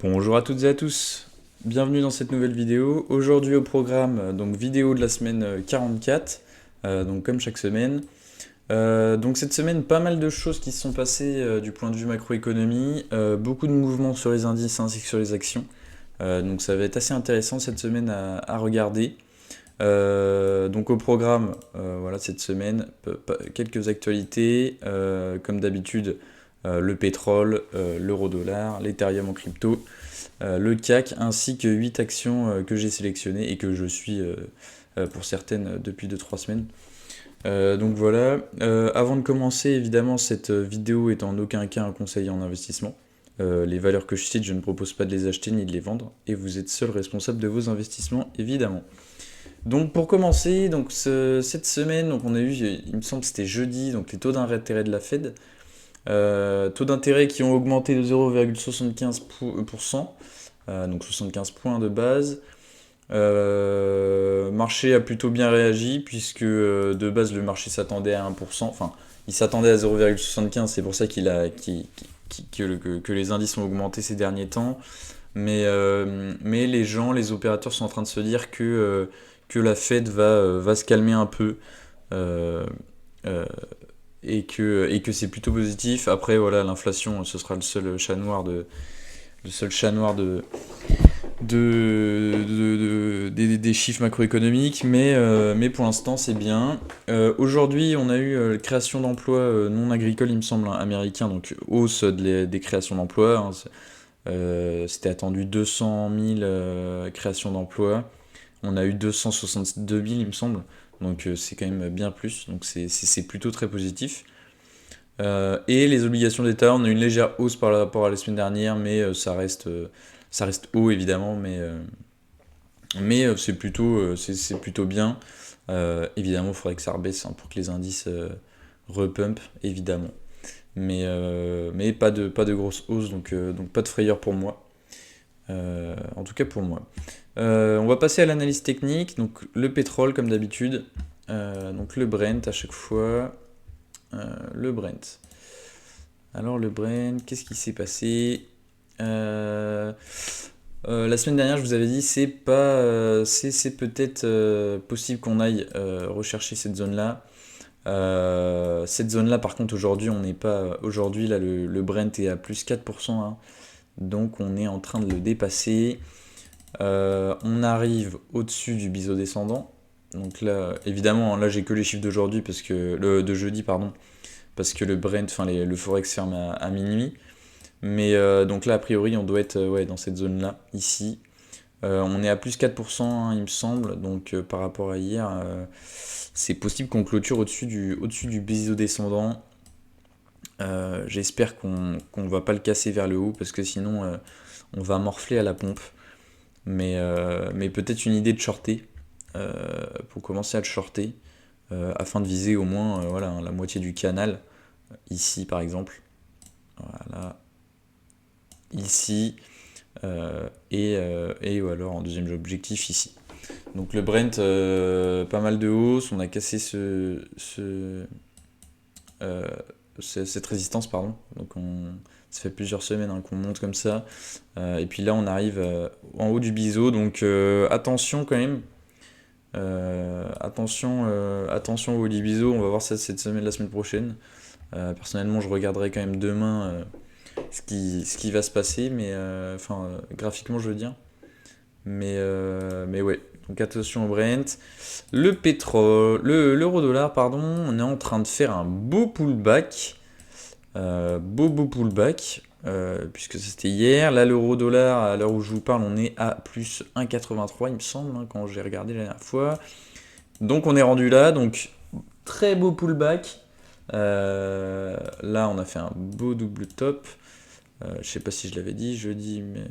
Bonjour à toutes et à tous, bienvenue dans cette nouvelle vidéo. Aujourd'hui au programme, donc vidéo de la semaine 44, donc comme chaque semaine. Donc cette semaine, pas mal de choses qui se sont passées du point de vue macroéconomie, beaucoup de mouvements sur les indices ainsi que sur les actions. Donc ça va être assez intéressant cette semaine à regarder. Donc au programme, voilà cette semaine, quelques actualités, comme d'habitude, le pétrole, l'euro-dollar, l'Ethereum en crypto, le CAC, ainsi que 8 actions que j'ai sélectionnées et que je suis pour certaines depuis 2-3 semaines. Donc voilà, avant de commencer, évidemment, cette vidéo est en aucun cas un conseil en investissement. Les valeurs que je cite, je ne propose pas de les acheter ni de les vendre, et vous êtes seul responsable de vos investissements, évidemment. Donc pour commencer, donc cette semaine, donc on a eu, il me semble que c'était jeudi, donc les taux d'intérêt de la Fed. Taux d'intérêt qui ont augmenté de 0,75%, donc 75 points de base. Marché a plutôt bien réagi puisque de base le marché s'attendait à 1%, enfin il s'attendait à 0,75, c'est pour ça que les indices ont augmenté ces derniers temps. Mais les gens, les opérateurs sont en train de se dire que la Fed va se calmer un peu euh, euh, et que c'est plutôt positif. Après, voilà, l'inflation, ce sera le seul chat noir des chiffres macroéconomiques, mais pour l'instant, c'est bien. Aujourd'hui, on a eu création d'emplois non agricoles, il me semble, hein, américains, donc hausse des créations d'emplois. Hein, c'était attendu 200 000 créations d'emplois. On a eu 262 000, il me semble. Donc c'est quand même bien plus. Donc c'est plutôt très positif. Et les obligations d'État, on a une légère hausse par rapport à la semaine dernière, mais ça reste haut évidemment, mais c'est plutôt bien. Évidemment, il faudrait que ça rebaisse hein, pour que les indices repump, évidemment. Mais pas de grosse hausse, donc pas de frayeur pour moi. En tout cas pour moi. On va passer à l'analyse technique. Donc le pétrole, comme d'habitude. Donc le Brent à chaque fois. Le Brent. Alors le Brent, qu'est-ce qui s'est passé? La semaine dernière, je vous avais dit, c'est peut-être possible qu'on aille rechercher cette zone-là. Cette zone-là, par contre, aujourd'hui, on n'est pas. Aujourd'hui, là, le Brent est à plus 4%, hein. Donc, on est en train de le dépasser. On arrive au-dessus du biseau descendant. Donc là, évidemment, là, j'ai que les chiffres d'aujourd'hui, de jeudi, pardon, parce que le Brent, enfin, le Forex ferme à minuit. Mais donc là, a priori, on doit être ouais, dans cette zone-là, ici. On est à plus 4%, hein, il me semble, donc par rapport à hier, c'est possible qu'on clôture au-dessus du biseau descendant. J'espère qu'on va pas le casser vers le haut, parce que sinon, on va morfler à la pompe. Mais peut-être une idée de shorter, pour commencer à le shorter, afin de viser au moins voilà, hein, la moitié du canal, ici par exemple. Voilà, ici. Et ou alors en deuxième objectif ici. Donc le Brent, pas mal de hausse, on a cassé cette résistance, pardon. Donc ça fait plusieurs semaines hein, qu'on monte comme ça. Et puis là on arrive en haut du biseau, donc attention quand même. Attention au haut du biseau, on va voir ça cette semaine, la semaine prochaine. Personnellement je regarderai quand même demain ce qui va se passer, mais enfin graphiquement je veux dire. Mais ouais, donc attention au Brent. Le pétrole, l'euro-dollar, pardon, on est en train de faire un beau pullback. Beau pullback, puisque c'était hier. Là, l'euro-dollar, à l'heure où je vous parle, on est à plus 1,83, il me semble, hein, quand j'ai regardé la dernière fois. Donc on est rendu là, donc très beau pullback. Là, on a fait un beau double top. Je sais pas si je l'avais dit, jeudi, mais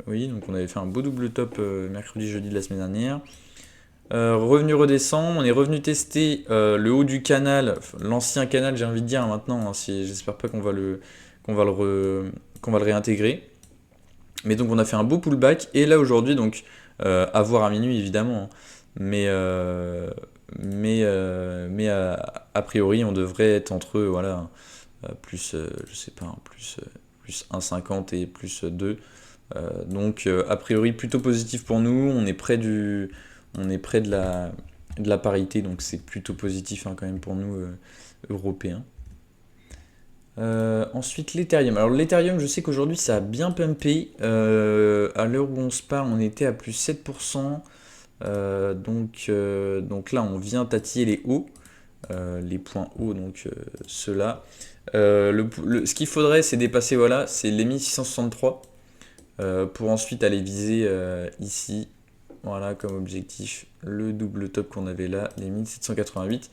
oui, donc on avait fait un beau double top mercredi, jeudi de la semaine dernière. Revenu redescendre, on est revenu tester le haut du canal, l'ancien canal, j'ai envie de dire maintenant, hein, j'espère pas qu'on va le réintégrer. Mais donc on a fait un beau pullback, et là aujourd'hui, donc à voir à minuit évidemment, hein, mais a priori on devrait être entre voilà, plus, je sais pas, plus 1,50 et plus 2. Donc a priori plutôt positif pour nous, on est près de la parité, donc c'est plutôt positif hein, quand même pour nous Européens. Ensuite l'Ethereum. Alors l'Ethereum, je sais qu'aujourd'hui ça a bien pumpé. À l'heure où on se parle, on était à plus 7%. Donc là, on vient tatiller les hauts, les points hauts, donc ceux-là. Ce qu'il faudrait, c'est dépasser, voilà, c'est les 1663 pour ensuite aller viser ici, voilà, comme objectif, le double top qu'on avait là, les 1788,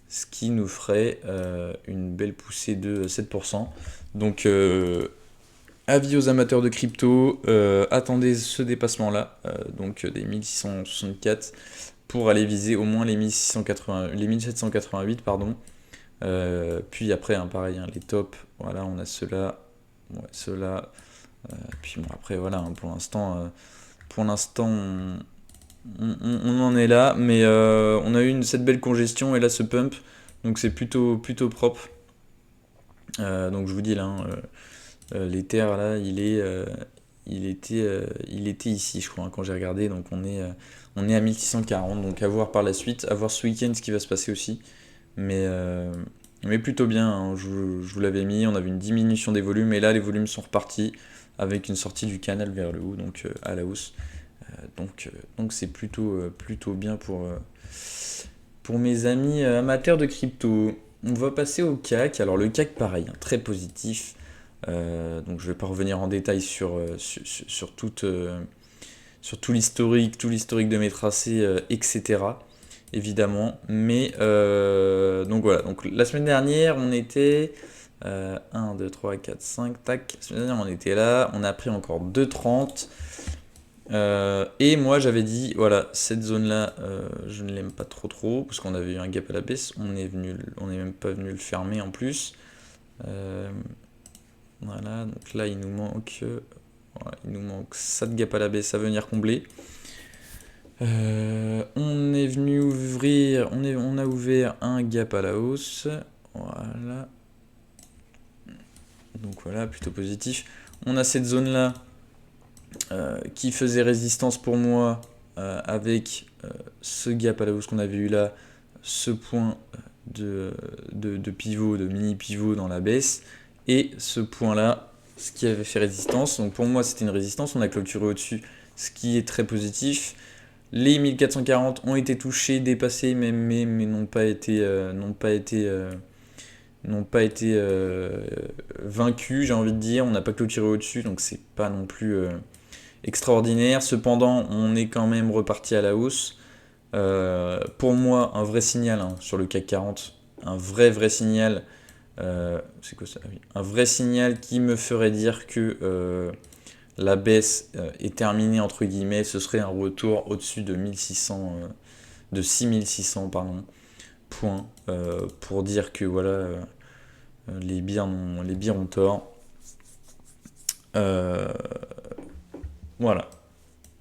ce qui nous ferait une belle poussée de 7%. Donc, avis aux amateurs de crypto, attendez ce dépassement-là, donc des 1664, pour aller viser au moins les 1680, les 1788, pardon. Puis après, hein, pareil, hein, les tops, voilà, on a ceux-là, ouais, ceux-là. Puis bon, après, voilà, hein, pour l'instant, on en est là, mais on a eu cette belle congestion et là ce pump, donc c'est plutôt propre. Donc je vous dis là, hein, l'Ether là, il était ici, je crois, hein, quand j'ai regardé, donc on est à 1640, donc à voir par la suite, à voir ce week-end ce qui va se passer aussi, mais, euh, mais plutôt bien, hein, je vous l'avais mis, on avait une diminution des volumes, et là les volumes sont repartis avec une sortie du canal vers le haut, donc à la hausse. Donc c'est plutôt bien pour mes amis amateurs de crypto. On va passer au CAC. Alors le CAC pareil, hein, très positif. Donc je ne vais pas revenir en détail sur tout l'historique de mes tracés, etc. Évidemment. Mais donc voilà. Donc la semaine dernière, on était 1, 2, 3, 4, 5, tac. La semaine dernière, on était là. On a pris encore 2,30. Et moi j'avais dit, voilà, cette zone-là, je ne l'aime pas trop, parce qu'on avait eu un gap à la baisse, on n'est même pas venu le fermer en plus. Voilà, donc là voilà, il nous manque ça de gap à la baisse à venir combler. On est venu ouvrir, on a ouvert un gap à la hausse, voilà. Donc voilà, plutôt positif. On a cette zone-là qui faisait résistance pour moi avec ce gap à la hausse qu'on avait eu là, ce point de pivot, de mini pivot dans la baisse, et ce point là, ce qui avait fait résistance. Donc pour moi c'était une résistance, on a clôturé au-dessus, ce qui est très positif. Les 1440 ont été touchés, dépassés, mais n'ont pas été vaincus, j'ai envie de dire. On n'a pas clôturé au-dessus, donc c'est pas non plus extraordinaire. Cependant, on est quand même reparti à la hausse. Pour moi, un vrai signal hein, sur le CAC 40, un vrai signal. C'est quoi ça? Ah oui. Un vrai signal qui me ferait dire que la baisse est terminée entre guillemets. Ce serait un retour au-dessus de 1600, de 6600 pardon, points pour dire que voilà, les bières ont tort. Voilà.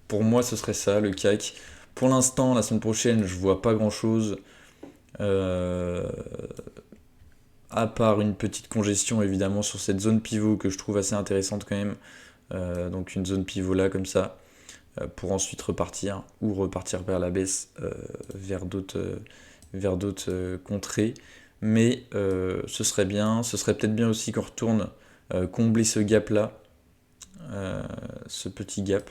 Pour moi, ce serait ça, le CAC. Pour l'instant, la semaine prochaine, je vois pas grand-chose. Euh, à part une petite congestion, évidemment, sur cette zone pivot que je trouve assez intéressante quand même. Donc une zone pivot là, comme ça, pour ensuite repartir, ou repartir vers la baisse, vers d'autres contrées. Mais ce serait bien. Ce serait peut-être bien aussi qu'on retourne combler ce gap-là, ce petit gap.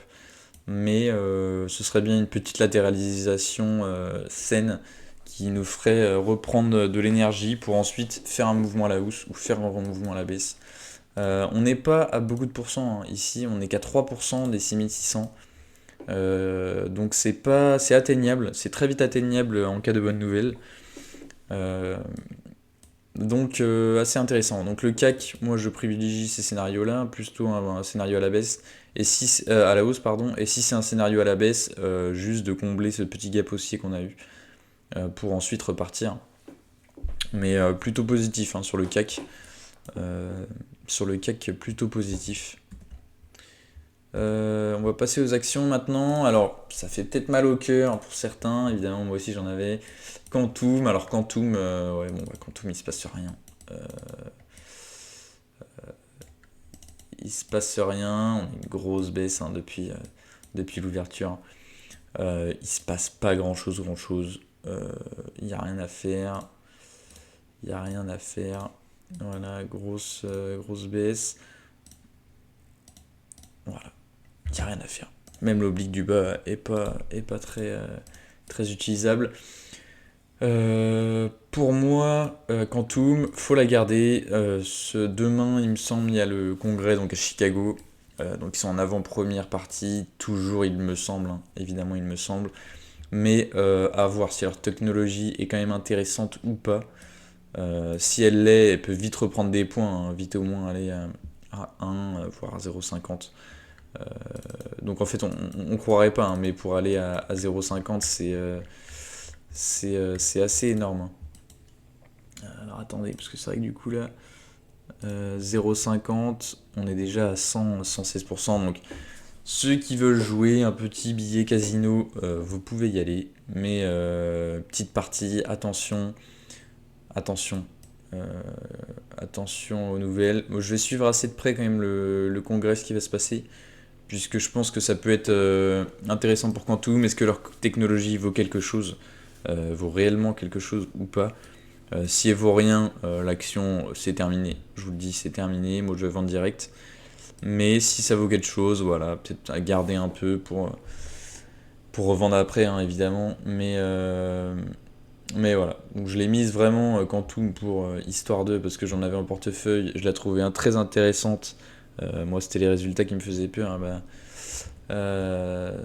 Mais ce serait bien une petite latéralisation saine qui nous ferait reprendre de l'énergie pour ensuite faire un mouvement à la hausse ou faire un mouvement à la baisse. On n'est pas à beaucoup de pourcents hein. Ici, on n'est qu'à 3% des 6600. Donc c'est atteignable, c'est très vite atteignable en cas de bonne nouvelle. Euh, donc assez intéressant. Donc le CAC, moi je privilégie ces scénarios-là, plutôt un scénario à la baisse, et si à la hausse pardon, et si c'est un scénario à la baisse, juste de combler ce petit gap haussier qu'on a eu pour ensuite repartir. Mais plutôt positif hein, sur le CAC. Sur le CAC plutôt positif. On va passer aux actions maintenant. Alors, ça fait peut-être mal au cœur pour certains, évidemment, moi aussi j'en avais. Quantum, alors Quantum, ouais, bon, bah, Quantum il se passe rien. il se passe rien, on a une grosse baisse hein, depuis l'ouverture. Il se passe pas grand-chose. Il n'y a rien à faire. Il n'y a rien à faire. Voilà, grosse baisse. Voilà, il n'y a rien à faire. Même l'oblique du bas est pas très utilisable. Pour moi, Quantum, faut la garder. Demain, il me semble, il y a le congrès donc à Chicago. Donc ils sont en avant-première partie, toujours il me semble, hein, évidemment il me semble. Mais à voir si leur technologie est quand même intéressante ou pas. Si elle l'est, elle peut vite reprendre des points, hein, vite au moins aller à 1, voire à 0,50. Donc en fait, on croirait pas, hein, mais pour aller à 0,50, c'est assez énorme, hein. Alors attendez, parce que c'est vrai que du coup là, 0,50, on est déjà à 116%. Donc ceux qui veulent jouer un petit billet casino, vous pouvez y aller. Mais petite partie, attention, euh, attention aux nouvelles. Moi, je vais suivre assez de près quand même le congrès, ce qui va se passer, puisque je pense que ça peut être intéressant pour Quantum. Est-ce que leur technologie vaut quelque chose, vaut réellement quelque chose ou pas? Si elle vaut rien, l'action c'est terminé. Je vous le dis, c'est terminé. Moi je vais vendre direct. Mais si ça vaut quelque chose, voilà, peut-être à garder un peu pour revendre après, hein, évidemment. Mais voilà. Donc je l'ai mise vraiment Quantum pour Histoire 2 parce que j'en avais en portefeuille. Je la trouvais très intéressante. Moi, c'était les résultats qui me faisaient peur, hein, euh,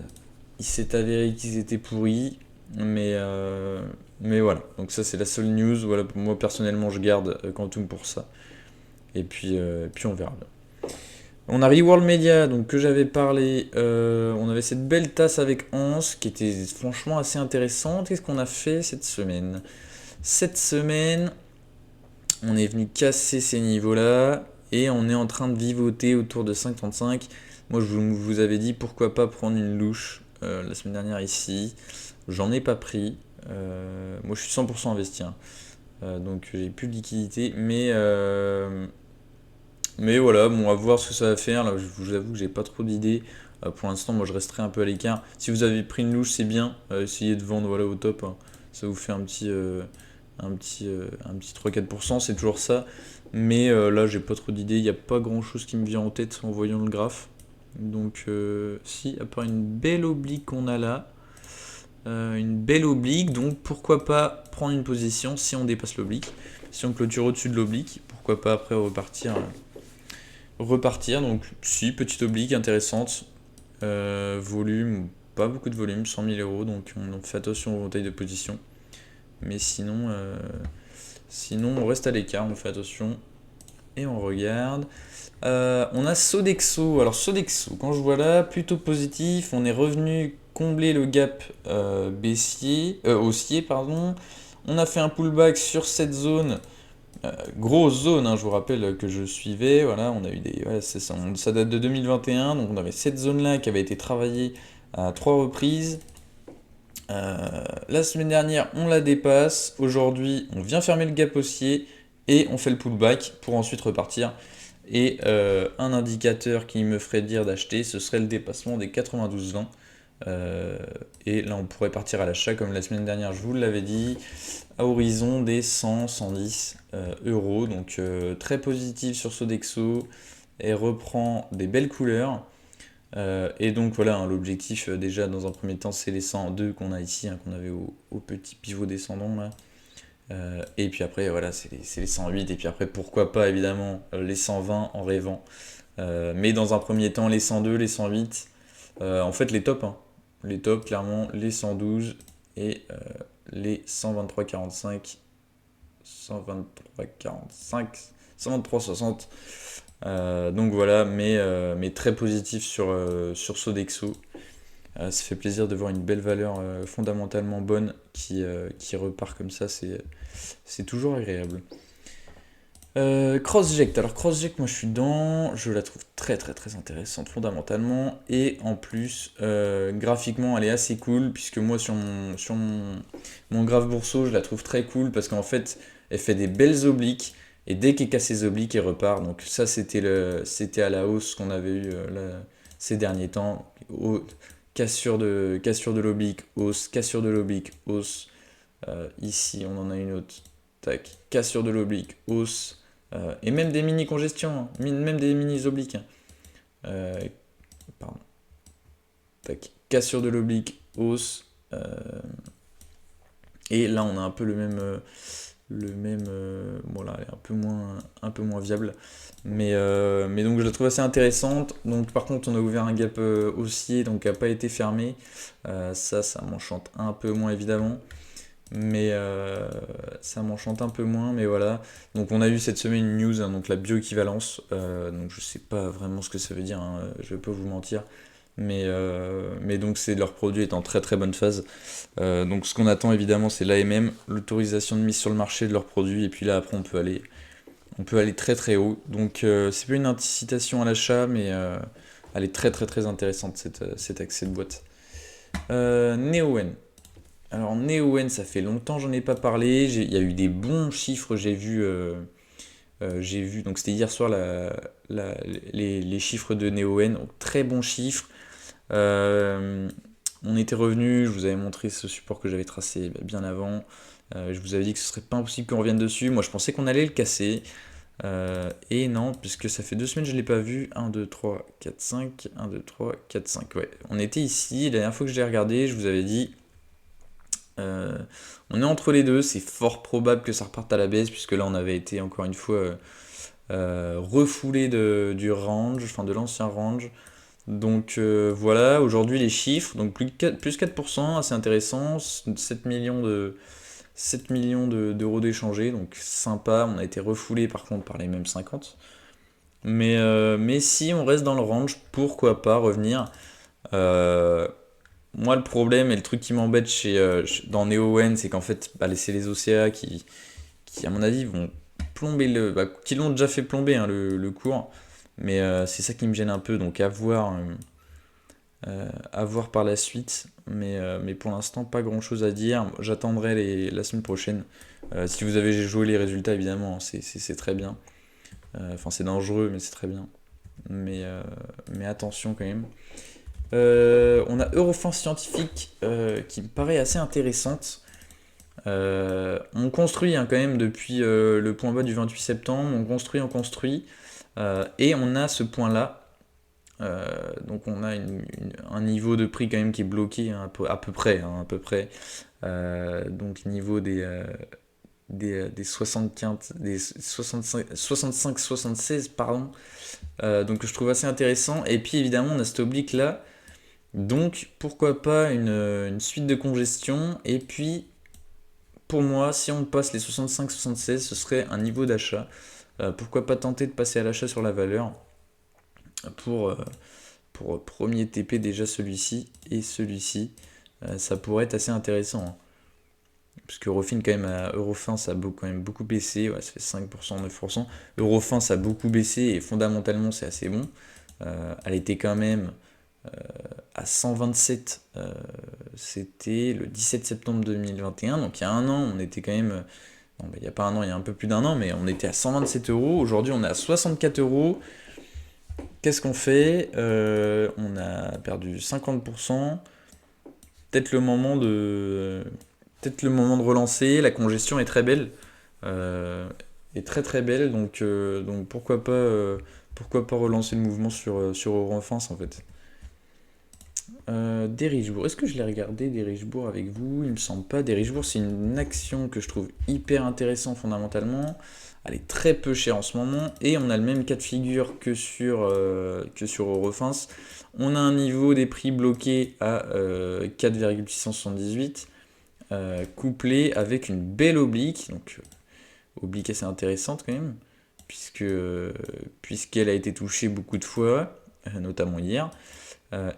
il s'est avéré qu'ils étaient pourris, mais, euh, mais voilà. Donc ça, c'est la seule news. Voilà, moi personnellement, je garde Quantum pour ça. Et puis on verra bien. On a Reworld Media, donc que j'avais parlé. On avait cette belle tasse avec Hans, qui était franchement assez intéressante. Qu'est-ce qu'on a fait cette semaine? Cette semaine, on est venu casser ces niveaux-là et on est en train de vivoter autour de 5,35. Moi, je vous avais dit pourquoi pas prendre une louche la semaine dernière ici. J'en ai pas pris. Moi, je suis 100% investi, hein. Donc j'ai plus de liquidité. Mais voilà, bon, à voir ce que ça va faire. Là, je vous avoue que j'ai pas trop d'idées. Pour l'instant, moi, je resterai un peu à l'écart. Si vous avez pris une louche, c'est bien. Essayez de vendre voilà, au top, hein. Ça vous fait un petit 3-4%, c'est toujours ça. Mais là, j'ai pas trop d'idées. Il n'y a pas grand chose qui me vient en tête en voyant le graphe. Donc, si, à part une belle oblique qu'on a là, une belle oblique, donc pourquoi pas prendre une position si on dépasse l'oblique. Si on clôture au-dessus de l'oblique, pourquoi pas après repartir. Donc, si, petite oblique intéressante. Volume, pas beaucoup de volume, 100 000 euros, donc on fait attention aux tailles de position. Mais sinon on reste à l'écart, on fait attention et on regarde. On a Sodexo. Alors Sodexo, quand je vois là, plutôt positif. On est revenu combler le gap haussier, pardon. On a fait un pullback sur cette zone. Grosse zone, hein, je vous rappelle que je suivais. Voilà, on a eu voilà, ça date de 2021, donc on avait cette zone-là qui avait été travaillée à 3 reprises. La semaine dernière, on la dépasse. Aujourd'hui, on vient fermer le gap haussier et on fait le pullback pour ensuite repartir. Et un indicateur qui me ferait dire d'acheter, ce serait le dépassement des 92,20. Et là, on pourrait partir à l'achat, comme la semaine dernière, je vous l'avais dit, à horizon des 100-110 euros. Donc très positif sur Sodexo et reprend des belles couleurs. Et donc voilà, hein, l'objectif déjà dans un premier temps, c'est les 102 qu'on a ici, hein, qu'on avait au petit pivot descendant là. Et puis après, voilà, c'est les 108. Et puis après, pourquoi pas évidemment les 120 en rêvant. Mais dans un premier temps, les 102, les 108. En fait, les tops, hein. Les tops, clairement, les 112 et les 123,45, 123,45, 123,60. Donc voilà, mais très positif sur Sodexo. Ça fait plaisir de voir une belle valeur fondamentalement bonne qui repart comme ça, c'est toujours agréable. Crossject, alors Crossject, moi je suis dedans, je la trouve très très très intéressante fondamentalement, et en plus graphiquement elle est assez cool, puisque moi sur mon graphe bourseau je la trouve très cool, parce qu'en fait elle fait des belles obliques, Et dès qu'il casse ses obliques, il repart. Donc ça, c'était à la hausse qu'on avait eu ces derniers temps. Cassure de l'oblique, hausse, cassure de l'oblique, hausse. Ici, on en a une autre. Tac, cassure de l'oblique, hausse. Et même des mini-congestions, hein, même des mini-obliques. Hein. Euh, pardon. Tac, cassure de l'oblique, hausse. Et là, on a un peu bon là, elle est un peu moins viable. Mais donc je la trouve assez intéressante. Donc par contre, on a ouvert un gap haussier, donc qui n'a pas été fermé. Ça m'enchante un peu moins évidemment. Mais ça m'enchante un peu moins, mais voilà. Donc on a eu cette semaine une news, hein, donc la bioéquivalence. Donc je sais pas vraiment ce que ça veut dire, hein, je vais pas vous mentir. Mais donc c'est leur produit est en très très bonne phase. Donc ce qu'on attend évidemment c'est l'AMM, l'autorisation de mise sur le marché de leurs produits, et puis là après on peut aller très très haut. Donc c'est pas une incitation à l'achat, mais elle est très très très intéressante cet accès de boîte. Neoen. Alors Neoen, ça fait longtemps que j'en ai pas parlé. Il y a eu des bons chiffres, j'ai vu, donc c'était hier soir les chiffres de Neoen, donc très bons chiffres. On était revenu, je vous avais montré ce support que j'avais tracé bien avant. Je vous avais dit que ce serait pas impossible qu'on revienne dessus. Moi je pensais qu'on allait le casser. Et non, puisque ça fait 2 semaines que je ne l'ai pas vu. 1, 2, 3, 4, 5. 1, 2, 3, 4, 5. Ouais, on était ici. La dernière fois que je l'ai regardé, je vous avais dit. On est entre les deux. C'est fort probable que ça reparte à la baisse, puisque là on avait été encore une fois refoulé du range, enfin de l'ancien range. Donc voilà, aujourd'hui les chiffres, donc plus 4%, assez intéressant, 7 millions d'euros d'échangés, donc sympa, on a été refoulé par contre par les mêmes 50. Mais si on reste dans le range, pourquoi pas revenir. Euh, Moi le problème et le truc qui m'embête dans NeoN, c'est qu'en fait c'est les OCA qui à mon avis vont plomber qui l'ont déjà fait plomber hein, le cours. Mais c'est ça qui me gêne un peu, donc à voir par la suite, mais pour l'instant, pas grand chose à dire. J'attendrai la semaine prochaine. Si vous avez joué les résultats, évidemment, hein, c'est très bien. Enfin, c'est dangereux, mais c'est très bien. Mais attention quand même. On a Eurofins Scientifique qui me paraît assez intéressante. On construit hein, quand même depuis le point bas du 28 septembre. On construit. Et on a ce point-là. Donc on a un niveau de prix quand même qui est bloqué hein, à peu près, hein, à peu près. Donc niveau des 75, des 65, 76 pardon. Donc je trouve assez intéressant. Et puis évidemment on a cet oblique là. Donc pourquoi pas une suite de congestion. Et puis pour moi si on passe les 65, 76 ce serait un niveau d'achat. Pourquoi pas tenter de passer à l'achat sur la valeur pour, pour premier TP déjà celui-ci et celui-ci. Ça pourrait être assez intéressant. Hein. Parce qu'Eurofin quand même Eurofin ça a quand même beaucoup baissé, ouais, ça fait 5%, 9%. Eurofin ça a beaucoup baissé et fondamentalement c'est assez bon. Elle était quand même à 127, c'était le 17 septembre 2021, donc il y a un an on était quand même, non bah, il n'y a pas un an, il y a un peu plus d'un an, mais on était à 127 euros, aujourd'hui on est à 64 euros. Qu'est-ce qu'on fait? On a perdu 50%. Peut-être le moment de, peut-être le moment de relancer. La congestion est très belle, est très très belle. Donc pourquoi pas relancer le mouvement sur Eurofins en fait. Derichebourg. Est-ce que je l'ai regardé Derichebourg avec vous? Il me semble pas. Derichebourg, c'est une action que je trouve hyper intéressante fondamentalement. Elle est très peu chère en ce moment et on a le même cas de figure que sur Eurofins. On a un niveau des prix bloqué à 4,678 couplé avec une belle oblique, donc oblique assez intéressante quand même, puisqu'elle a été touchée beaucoup de fois, notamment hier.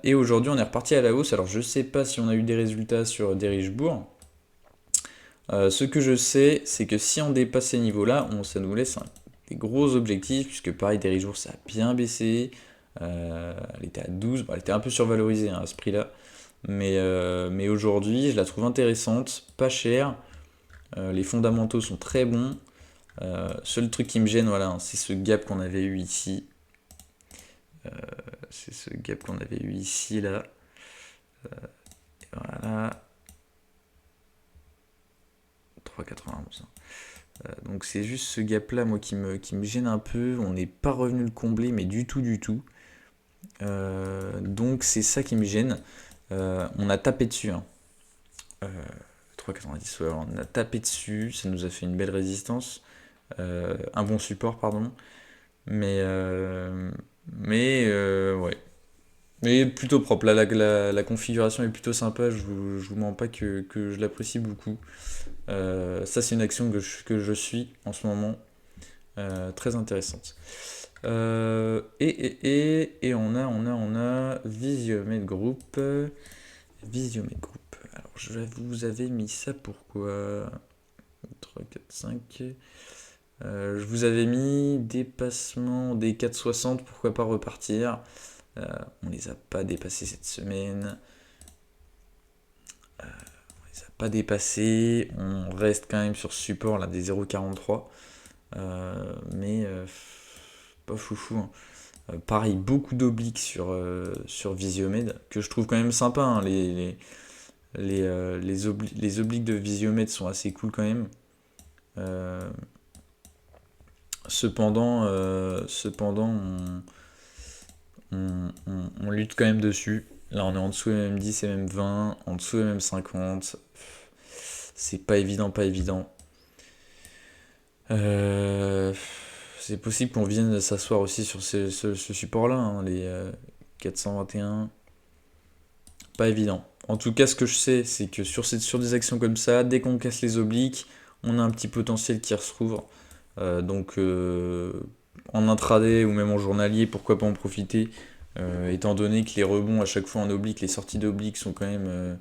Et aujourd'hui on est reparti à la hausse. Alors je sais pas si on a eu des résultats sur Derichebourg. Ce que je sais, c'est que si on dépasse ces niveaux-là, ça nous laisse des gros objectifs, puisque pareil, Derichebourg ça a bien baissé. Elle était à 12, bon, elle était un peu survalorisée hein, à ce prix-là. Mais aujourd'hui, je la trouve intéressante, pas chère. Les fondamentaux sont très bons. Seul truc qui me gêne, voilà, hein, c'est ce gap qu'on avait eu ici. Là. Voilà. 3,91. Donc c'est juste ce gap là, moi, qui me gêne un peu. On n'est pas revenu le combler, mais du tout, du tout. Donc c'est ça qui me gêne. On a tapé dessus, hein. 3,90, ouais, on a tapé dessus, ça nous a fait une belle résistance, un bon support, pardon. Mais ouais. Mais plutôt propre. Là, la configuration est plutôt sympa. Je vous mens pas que je l'apprécie beaucoup. Ça, c'est une action que je suis en ce moment. Très intéressante. Et on a Visiomètre Group. Visiomètre Group. Alors, je vous avais mis ça pourquoi 3, 4, 5. Je vous avais mis dépassement des 4,60. Pourquoi pas repartir. On les a pas dépassés cette semaine. On les a pas dépassés. On reste quand même sur ce support là des 0,43. Mais pas foufou, hein. Pareil, beaucoup d'obliques sur Visiomède, que je trouve quand même sympa, hein. Les obliques de Visiomède sont assez cool quand même. Cependant, on lutte quand même dessus. Là, on est en dessous MM10 et MM20, en dessous MM50. C'est pas évident, pas évident. C'est possible qu'on vienne s'asseoir aussi sur ce support-là, hein, les 421. Pas évident. En tout cas, ce que je sais, c'est que sur des actions comme ça, dès qu'on casse les obliques, on a un petit potentiel qui se rouvre. Donc, en intraday ou même en journalier, pourquoi pas en profiter, étant donné que les rebonds à chaque fois en oblique, les sorties d'obliques sont quand même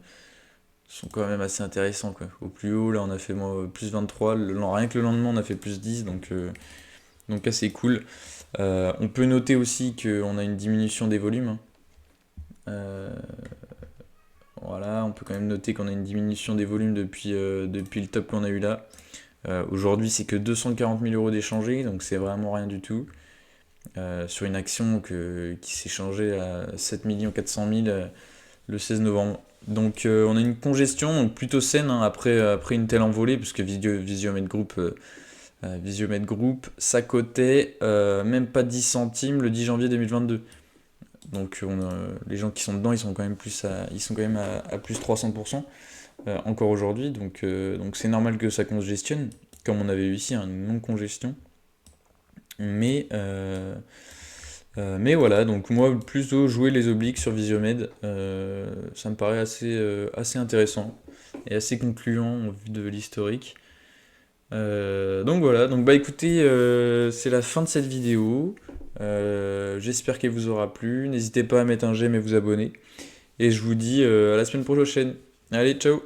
assez intéressants, quoi. Au plus haut, là, on a fait plus 23. Rien que le lendemain, on a fait plus 10. Donc assez cool. On peut noter aussi qu'on a une diminution des volumes, hein. Voilà, on peut quand même noter qu'on a une diminution des volumes depuis le top qu'on a eu là. Aujourd'hui, c'est que 240 000 euros d'échangés, donc c'est vraiment rien du tout. Sur une action qui s'est changée à 7 400 000 le 16 novembre. Donc on a une congestion, donc plutôt saine, hein, après une telle envolée, puisque Visiomètre Group, ça cotait même pas 10 centimes le 10 janvier 2022. Donc les gens qui sont dedans, ils sont quand même à plus 300% encore aujourd'hui. Donc c'est normal que ça congestionne, comme on avait eu ici, hein, une non-congestion. Mais voilà, donc moi plutôt jouer les obliques sur Visiomède, ça me paraît assez intéressant et assez concluant au vu de l'historique. Donc voilà, donc bah écoutez, c'est la fin de cette vidéo. J'espère qu'elle vous aura plu. N'hésitez pas à mettre un j'aime et vous abonner. Et je vous dis à la semaine prochaine. Allez, ciao!